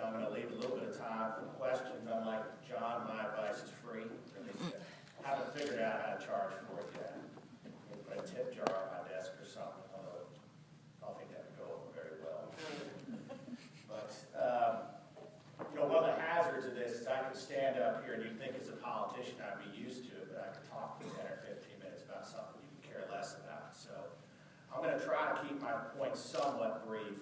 I'm going to leave a little bit of time for questions. Unlike John, my advice is free. At least I haven't figured out how to charge for it yet. Maybe put a tip jar on my desk or something, although I don't think that would go over very well. But, one of the hazards of this is I could stand up here and you'd think as a politician I'd be used to it, but I could talk for 10 or 15 minutes about something you could care less about. So I'm going to try to keep my points somewhat brief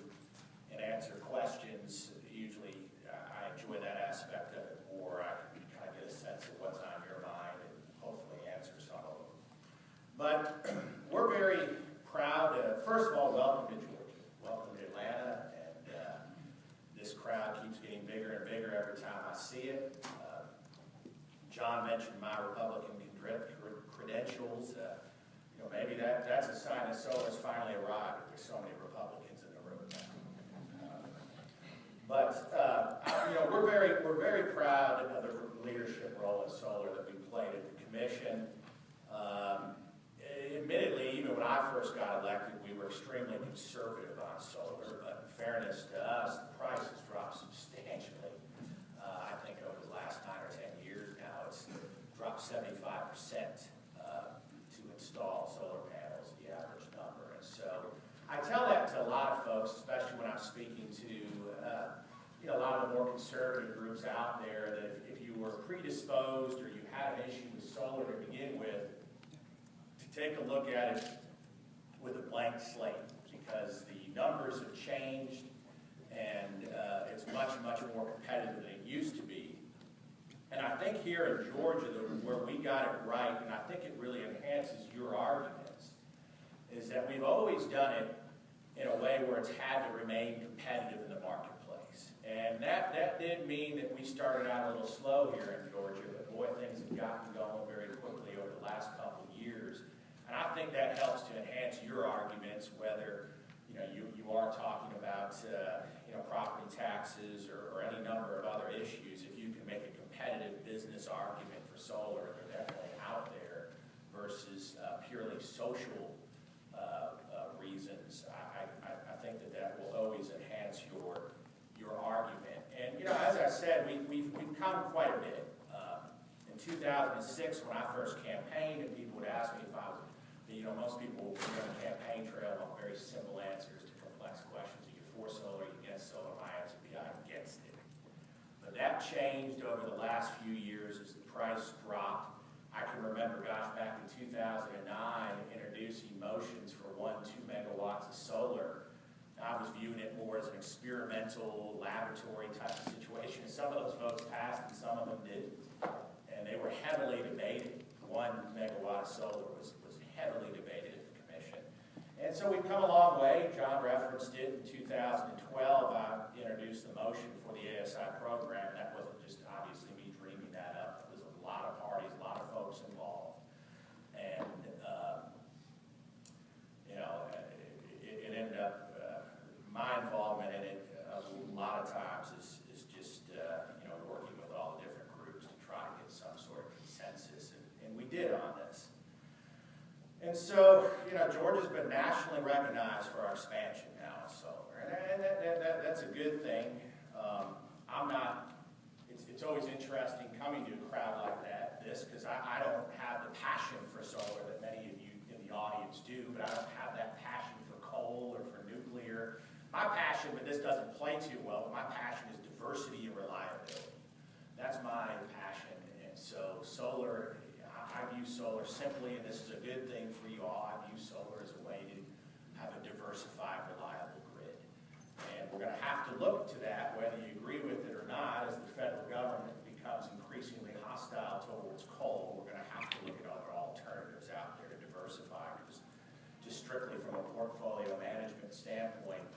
and answer questions. Usually I enjoy that aspect of it more. I can kind of get a sense of what's on your mind and hopefully answer some of them. But we're very proud to, first of all, welcome to Georgia. Welcome to Atlanta. This crowd keeps getting bigger and bigger every time I see it. John mentioned my Republican credentials. Maybe that's a sign that solar's finally arrived. There's so many Republicans in the room now. We're very proud of the leadership role in solar that we played at the commission. Admittedly, even when I first got elected, we were extremely conservative on solar, but in fairness to us, the price has dropped substantially. I think over the last 9 or 10 years now, it's dropped 75% to install solar panels, the average number. And so I tell that to a lot of folks, especially when I'm speaking to a lot of the more conservative groups out there, that if you were predisposed or you had an issue with solar to begin with, take a look at it with a blank slate, because the numbers have changed and it's much, much more competitive than it used to be. And I think here in Georgia, where we got it right, and I think it really enhances your arguments, is that we've always done it in a way where it's had to remain competitive in the marketplace. And that did mean that we started out a little slow here in Georgia, but boy, things have gotten going very quickly over the last couple of years. And I think that helps to enhance your arguments, whether you are talking about property taxes or any number of other issues. If you can make a competitive business argument for solar, they're definitely out there versus purely social reasons. I think that will always enhance your argument. And as I said, we've come quite a bit. In 2006, when I first campaigned, and people would ask me if I was, most people on the campaign trail want very simple answers to complex questions. Are you for solar? Are you against solar? My answer would be I'm against it. But that changed over the last few years as the price dropped. I can remember, back in 2009, introducing motions for 1-2 megawatts of solar. I was viewing it more as an experimental laboratory type of situation. Some of those votes passed and some of them didn't. And they were heavily debated. 1 megawatt of solar was heavily debated at the commission. And so we've come a long way. John referenced it in 2012. I introduced the motion for the ASI program. That wasn't just obviously me dreaming that up. There was a lot of parties, a lot of folks involved. And, it ended up, my involvement in it a lot of times is just, working with all the different groups to try to get some sort of consensus. And we did on this. And so, Georgia's been nationally recognized for our expansion now in solar. And that's a good thing. It's always interesting coming to a crowd like this, because I don't have the passion for solar that many of you in the audience do, but I don't have that passion for coal or for nuclear. My passion, but this doesn't play too well, but my passion is diversity and reliability. That's my passion. And so solar, I view solar simply, and this is a good thing for you all, I view solar as a way to have a diversified, reliable grid. And we're going to have to look to that, whether you agree with it or not, as the federal government becomes increasingly hostile towards coal. We're going to have to look at other alternatives out there to diversify, because just strictly from a portfolio management standpoint,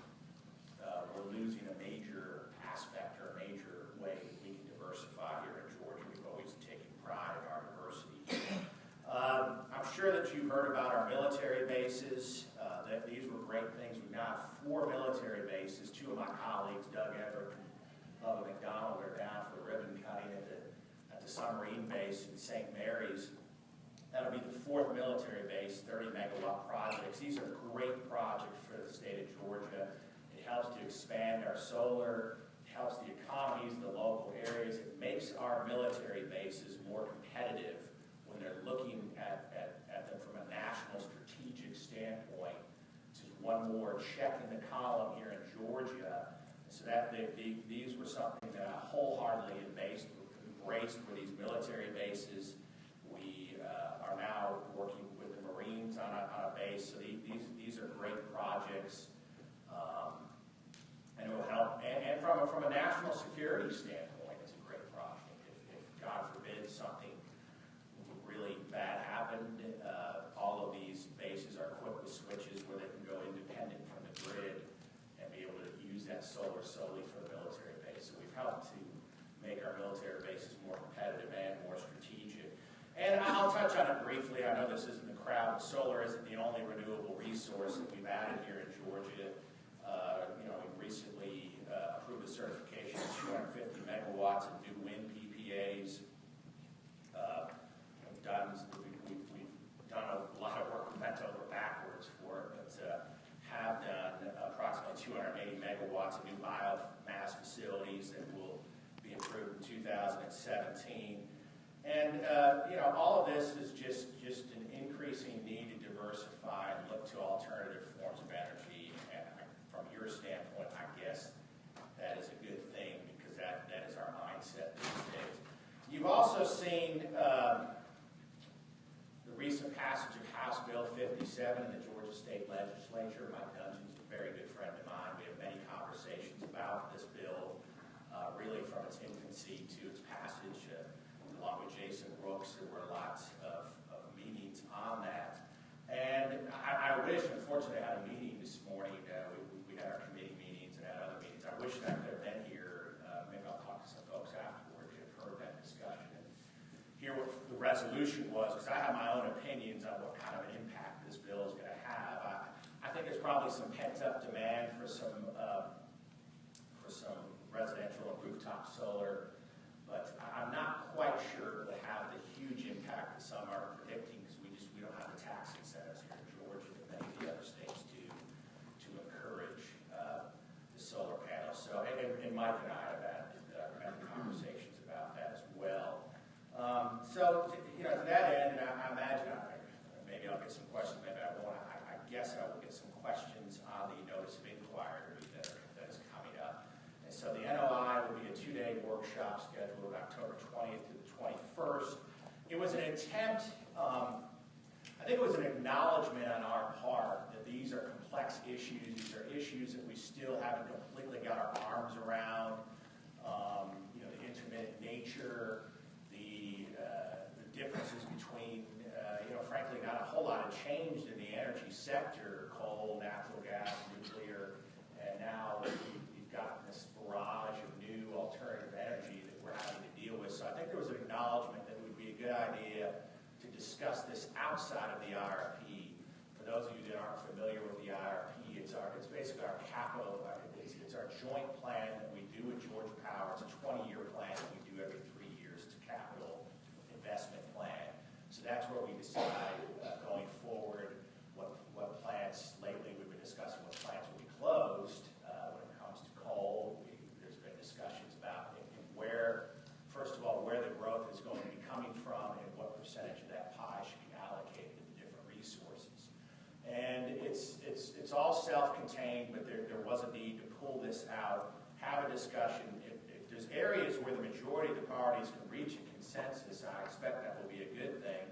we're losing a major aspect or a major way we can diversify here in Georgia. We've always taken pride in our diversity. I'm sure that you've heard about our military bases. That these were great things. We've now 4 military bases. 2 of my colleagues, Doug Everett and Bubba McDonald, are down for the ribbon cutting at the submarine base in St. Mary's. That'll be the 4th military base, 30 megawatt projects. These are great projects for the state of Georgia. It helps to expand our solar, it helps the economies of the local areas. It makes our military bases more competitive when they're looking at them from a national strategic standpoint. This is one more check in the column here in Georgia. So that these were something that I wholeheartedly embraced for these military bases. We are now working with the Marines on a base. So these are great projects, and it will help. And from a national security standpoint, it's a great project. If God forbid something really bad happened, all of these bases are equipped with switches where they can go independent from the grid and be able to use that solar solely for the military base. So we've helped to make our military bases more competitive and more strategic. And I'll touch on it briefly. I know this isn't the crowd, but solar isn't the only renewable resource that we've added here in Georgia. We've recently approved the certification of 250 megawatts of new wind PPAs. We've done a lot of work. We bent over backwards for it, but have done approximately 280 megawatts of new biomass facilities that will be approved in 2017. And all of this is just an increasing need to diversify and look to alternative forms of energy. And from your standpoint, I guess that is a good thing because that is our mindset these days. You've also seen the recent passage of House Bill 57 in the Georgia State Legislature. Mike Dungeon's a very good friend of mine. We have many conversations about this bill, really from its infancy to its passage. Along with Jason Brooks, there were lots of meetings on that. And I wish, unfortunately, I had a meeting this morning. We had our committee meetings and had other meetings. I wish that I could have been here. Maybe I'll talk to some folks afterwards who have heard that discussion and hear what the resolution was, because I have my own opinions on what kind of an impact this bill is going to have. I think there's probably some pent-up demand for some residential and rooftop solar, but I'm not quite sure it will have the huge impact that some are predicting, because we don't have the tax incentives here in Georgia that many of the other states do to encourage the solar panels. So, and Mike and I have had conversations about that as well. To that end, I imagine maybe I'll get some questions, maybe I won't. I guess I will get some questions on the notice of inquiry that is coming up. And so the NOI will be a 2-day workshop scheduled October 20th to the 21st. It was an attempt, I think it was an acknowledgement on our part that these are complex issues. These are issues that we still haven't completely got our arms around. The intermittent nature, the differences between, frankly, not a whole lot of change in the energy sector, coal, natural gas, nuclear, and now we've gotten this barrage of new alternative energy that we're having to deal with. So I think there was an acknowledgement that it would be a good idea to discuss this outside of the IRP. For those of you that aren't familiar with the IRP, it's basically our capital, it's our joint plan that we do with Georgia Power. It's a 20-year plan that we do every 3 years. It's a capital investment plan. So that's where we decide going forward what plants. Lately we've been discussing what plants will be closed when it comes to coal. There's been discussions about first of all, where the growth is going to be coming from and what percentage of that pie should be allocated to the different resources. And it's all self-contained, but there was a need to pull this out, have a discussion. If there's areas where the majority of the parties can reach a consensus, I expect that will be a good thing.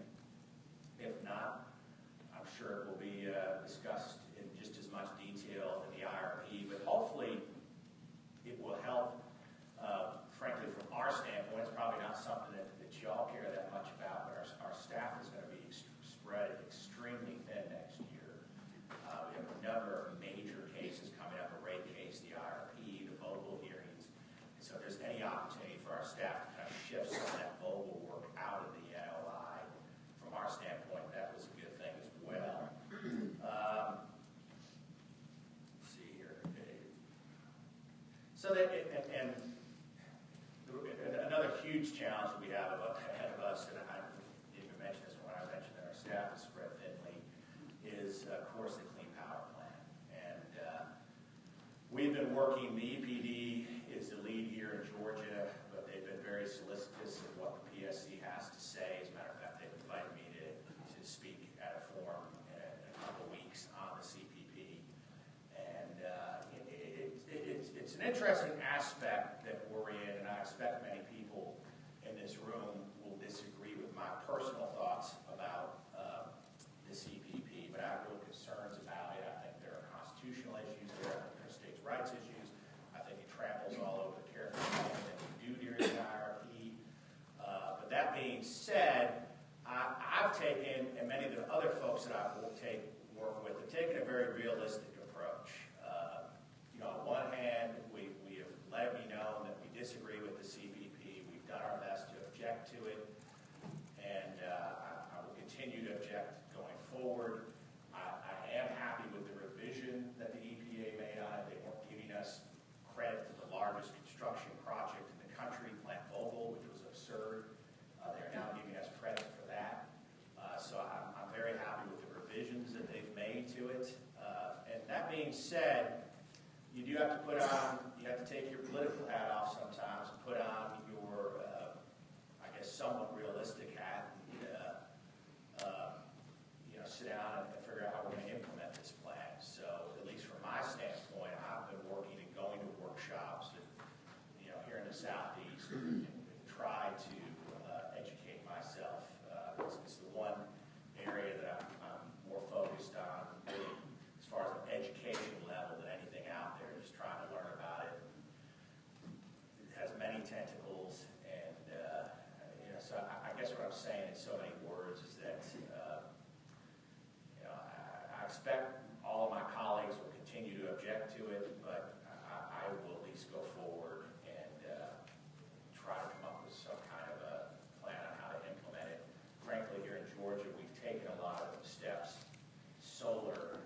If not, I'm sure it will be discussed in just as much detail in the IRP, but hopefully it will help. Frankly, from our standpoint, it's probably not something that y'all care that much about, but our staff is going to be spread extremely thin next year. We have a number of major cases coming up, a rate case, the IRP, the Vogel hearings. And so if there's any opportunity for our staff to kind of shift some of that Vogel work out of the NOI, from our standpoint, that was a good thing as well. Let's see here. So that, and another huge challenge that we have ahead of us, and I didn't even mention this when I mentioned that our staff is spread thinly, is, of course, the Clean Power Plan. And we've been working, the EPD is the lead here in Georgia, but they've been very solicitous of what the PSC has to say. As a matter of fact, they've invited me to speak at a forum in a couple of weeks on the CPP. And it's an interesting aspect that we're in, and I expect many people in this room will disagree with my personal thoughts about the CPP, but I have real concerns about it. I think there are constitutional issues there. I think there are states' rights issues. I think it tramples all over the character that we do during the IRP. But that being said, I've taken, and many of the other folks that I've work with, have taken a very realistic approach. On one hand, we have let it be known that we disagree with the CPP. We've done our best to object to it, and I will continue to object going forward. I am happy with the revision that the EPA made on it. They weren't giving us credit for the largest construction project in the country, Plant Vogtle, which was absurd. They're now giving us credit for that. So I'm very happy with the revisions that they've made to it. And that being said, you do have to you have to take your political hat off sometimes and put on your, I guess, somewhat realistic hat and, sit down and figure out how we're going to implement this plan. So, at least from my standpoint, I've been working and going to workshops and, here in the Southeast and try to educate myself. It's the one area that I'm more focused on, really, as far as an education level than anything out there, just trying to learn about it. It has many tentacles, and so I guess what I'm saying in so many words is that I expect all of my colleagues will continue to object to it, but I will at least go forward and try to come up with some kind of a plan on how to implement it. Frankly, here in Georgia, we've taken a lot of steps. Solar